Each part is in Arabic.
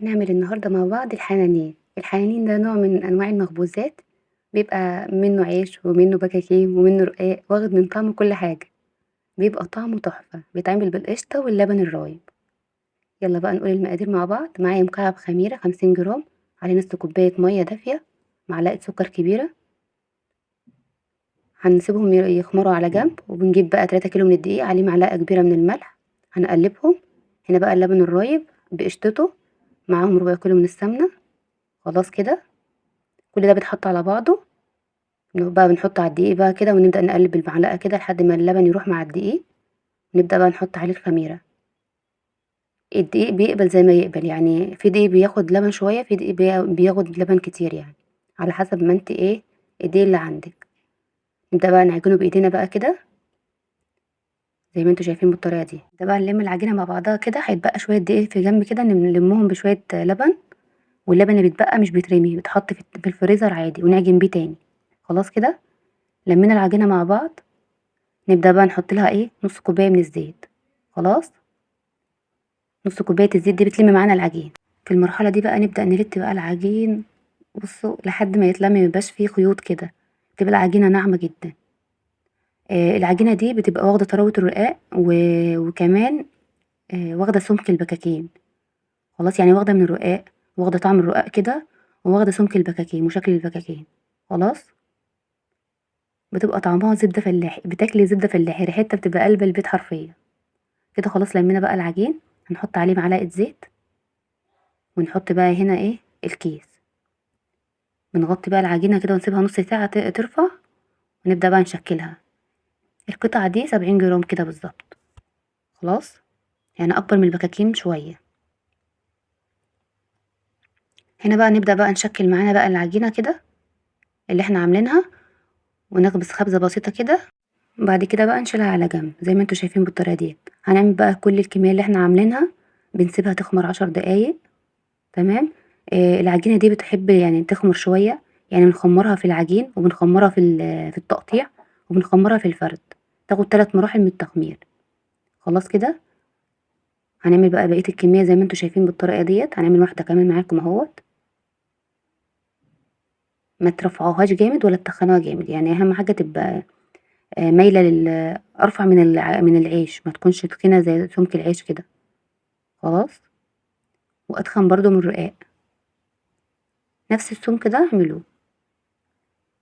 هنعمل النهارده مع بعض الحنانين. الحنانين ده نوع من أنواع المخبوزات، بيبقى منه عيش ومنه بكاكين ومنه رقاق، واخد من طعم كل حاجة، بيبقى طعمه تحفة، بيتعمل بالقشطة واللبن الرايب. يلا بقى نقول المقادير مع بعض. معايا مكعب خميرة 50 جرام، عليه نص كوباية مية دافية، معلقة سكر كبيرة، هنسيبهم يخمروا على جنب. وبنجيب بقى 3 كيلو من الدقيق، عليه معلقة كبيرة من الملح، هنقلبهم. هنا بقى اللبن الرايب بقشطته، معاهم ربع كيلو من السمنة. خلاص كده، كل ده بيتحط على بعضه. بقى بنحطه على الدقيق بقى كده، ونبدأ نقلب بالمعلقة كده لحد ما اللبن يروح مع الدقيق. نبدأ بقى نحط عليه الخميرة. الدقيق بيقبل زي ما يقبل، يعني في دقيق بياخد لبن شوية، في دقيق بياخد لبن كتير، يعني على حسب ما انت ايه الدقيق اللي عندك. نبدأ بقى نعجنه بإيدينا بقى كده زي ما انتوا شايفين بالطريقة دي. ده بقى نلم العجينة مع بعضها كده، هيتبقى شوية دقيق في جنب كده نلمهم بشوية لبن. واللبن اللي بيتبقى مش بيترمي، بيتحط في الفريزر عادي ونعجن بيه تاني. خلاص كده، لمينا العجينة مع بعض. نبدأ بقى نحط لها ايه نص كوباية من الزيت. خلاص، نص كوباية الزيت دي بتلم معانا العجين. في المرحلة دي بقى نبدأ نلت بقى العجين، بصوا لحد ما يتلم ميبقاش فيه خيوط كده، تبقى العجينة ناعمة جدا. العجينة دي بتبقى واخدة طراوة الرقاق وكمان واخدة سمك البكاكين. خلاص، يعني واخدة من الرقاق، واخدة طعم الرقاق كده، وواخدة سمك البكاكين وشكل البكاكين. خلاص، بتبقى طعمها زبدة فلاحي، بتاكلي زبدة فلاحي، ريحتها بتبقى قلب البيت حرفيا. كده خلاص، لمينا بقى العجين، هنحط عليه معلقة زيت، ونحط بقى هنا ايه الكيس. بنغطي بقى العجينة كده ونسيبها نص ساعة ترفع، ونبدأ بقى نشكلها. القطعة دي 70 جرام كده بالظبط. خلاص، يعني أكبر من البكاكين شوية. هنا بقى نبدأ بقى نشكل معانا بقى العجينة كده اللي احنا عاملينها، ونخبز خبزة بسيطة كده. بعد كده بقى نشيلها على جنب زي ما انتوا شايفين بالطريقة دي. هنعمل بقى كل الكمية اللي احنا عاملينها، بنسيبها تخمر 10 دقايق. تمام. العجينة دي بتحب يعني تخمر شوية، يعني بنخمرها في العجين، وبنخمرها في التقطيع، وبنخمرها في الفرد. تاخد 3 مراحل من التخمير. خلاص كده، هنعمل بقى بقية الكمية زي ما انتوا شايفين بالطريقة ديت. هنعمل واحدة كمان معاكم اهوت. ما ترفعوهاش جامد ولا تتخنوها جامد، يعني اهم حاجة تبقى مايلة ارفع من العيش، ما تكونش تخينة زي سمك العيش كده. خلاص، واتخن برضو من الرقاق. نفس السمك ده اعملوه.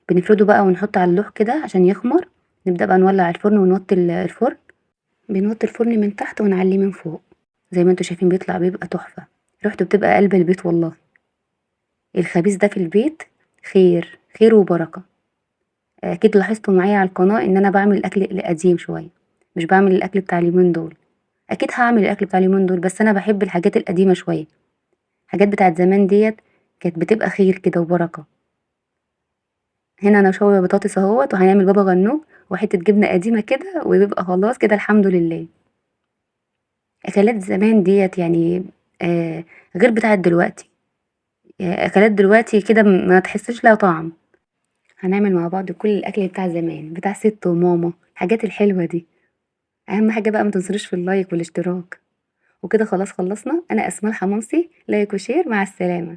بنفرده بقى ونحط على اللوح كده عشان يخمر. نبدأ بقى نولع الفرن ونوطي الفرن. بنوطي الفرن من تحت ونعليه من فوق. زي ما انتوا شايفين بيبقى تحفة، ريحته بتبقى قلب البيت والله. الخبيز ده في البيت خير خير وبركة. اكيد لاحظتوا معايا على القناة ان انا بعمل الاكل القديم شوية، مش بعمل الاكل بتاع اليومين دول. اكيد هعمل الاكل بتاع اليومين دول، بس انا بحب الحاجات القديمة شوية. حاجات بتاعت زمان ديت كانت بتبقى خير كده وبركة. هنا انا شوية بطاطس اهوت، وهنعمل بابا غنوج وحتة جبنة قديمة كده، وبيبقى خلاص كده الحمد لله. اكلات زمان ديت يعني غير بتاعت دلوقتي. اكلات دلوقتي كده ما تحسش لها طعم. هنعمل مع بعض كل الاكل بتاع زمان، بتاع ست وماما، الحاجات الحلوة دي. اهم حاجة بقى ما تنسوش في اللايك والاشتراك. وكده خلاص خلصنا. انا اسماء الحمامسي، لايك وشير، مع السلامة.